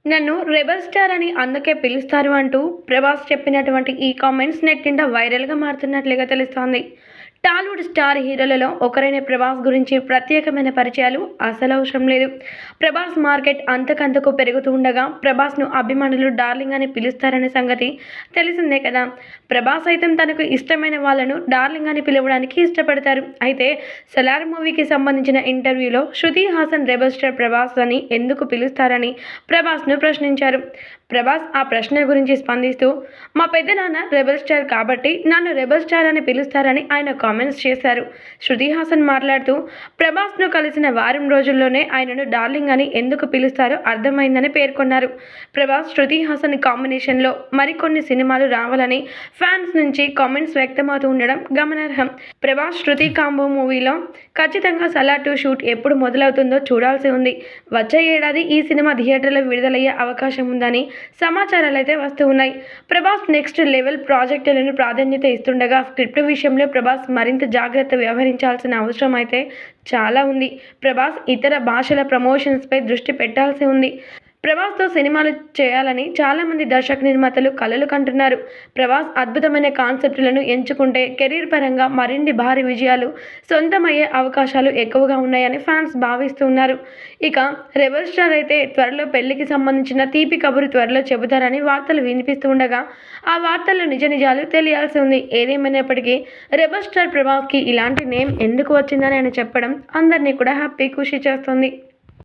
నన్ను rebel star అని అందుకే పిలుస్తారు అంటూ ప్రభాస్ చెప్పినటువంటి ఈ కామెంట్స్ నెట్టింట వైరల్‌గా మారుతున్నట్లుగా తెలుస్తోంది. టాలీవుడ్ స్టార్ హీరోలలో ఒకరైన ప్రభాస్ గురించి ప్రత్యేకమైన పరిచయాలు అసలవసరం లేదు. ప్రభాస్ మార్కెట్ అంతకంతకు పెరుగుతూ ఉండగా ప్రభాస్‌ను అభిమానులు డార్లింగ్ అని పిలుస్తారనే సంగతి తెలిసిందే కదా! ప్రభాస్ సైతం తనకు ఇష్టమైన వాళ్ళను డార్లింగ్ అని పిలవడానికి ఇష్టపడతారు. అయితే 'సలార్' మూవీకి సంబంధించిన ఇంటర్వ్యూలో శృతి హాసన్ రెబెల్ స్టార్ ప్రభాస్ అని ఎందుకు పిలుస్తారని ప్రభాస్‌ను ప్రశ్నించారు. ప్రభాస్ ఆ ప్రశ్న గురించి స్పందిస్తూ, మా పెద్దనాన్న రెబెల్ స్టార్ కాబట్టి నన్ను రెబెల్ స్టార్ అని పిలుస్తారని ఆయన కామెంట్స్ చేశారు. శృతి హాసన్ మాట్లాడుతూ, ప్రభాస్‌ను కలిసిన వారం రోజుల్లోనే ఆయనను డార్లింగ్ అని ఎందుకు పిలుస్తారో అర్థమైందని పేర్కొన్నారు. ప్రభాస్, శృతి హాసన్ కాంబినేషన్‌లో మరికొన్ని సినిమాలు రావాలని ఫ్యాన్స్ నుంచి కామెంట్స్ వ్యక్తమవుతూ ఉండడం గమనార్హం. ప్రభాస్, శృతి కాంబో మూవీలో ఖచ్చితంగా 'సలార్ 2' షూట్ ఎప్పుడు మొదలవుతుందో చూడాల్సి ఉంది. వచ్చే ఏడాది ఈ సినిమా థియేటర్లో విడుదలయ్యే అవకాశం ఉందని సమాచారాలైతే వస్తూ ఉన్నాయి. ప్రభాస్ నెక్స్ట్ లెవెల్ ప్రాజెక్టులను ప్రాధాన్యత ఇస్తుండగా స్క్రిప్ట్ విషయంలో ప్రభాస్ మరింత జాగ్రత్త వ్యవహరించాల్సిన అవసరం అయితే చాలా ఉంది. ప్రభాస్ ఇతర భాషల ప్రమోషన్స్పై దృష్టి పెట్టాల్సి ఉంది. ప్రభాస్‌తో సినిమాలు చేయాలని చాలామంది దర్శక నిర్మాతలు కలలు కంటున్నారు. ప్రభాస్ అద్భుతమైన కాన్సెప్టులను ఎంచుకుంటే కెరీర్ పరంగా మరిన్ని భారీ విజయాలు సొంతమయ్యే అవకాశాలు ఎక్కువగా ఉన్నాయని ఫ్యాన్స్ భావిస్తున్నారు. ఇక రెబెల్ స్టార్ అయితే త్వరలో పెళ్లికి సంబంధించిన తీపి కబురు త్వరలో చెబుతారని వార్తలు వినిపిస్తూ ఉండగా ఆ వార్తల్లో నిజాలు తెలియాల్సి ఉంది. ఏదేమైనప్పటికీ రెబెల్ స్టార్ ప్రభాస్‌కి ఇలాంటి నేమ్ ఎందుకు వచ్చిందని ఆయన చెప్పడం అందరినీ కూడా హ్యాపీ ఖుషి చేస్తుంది.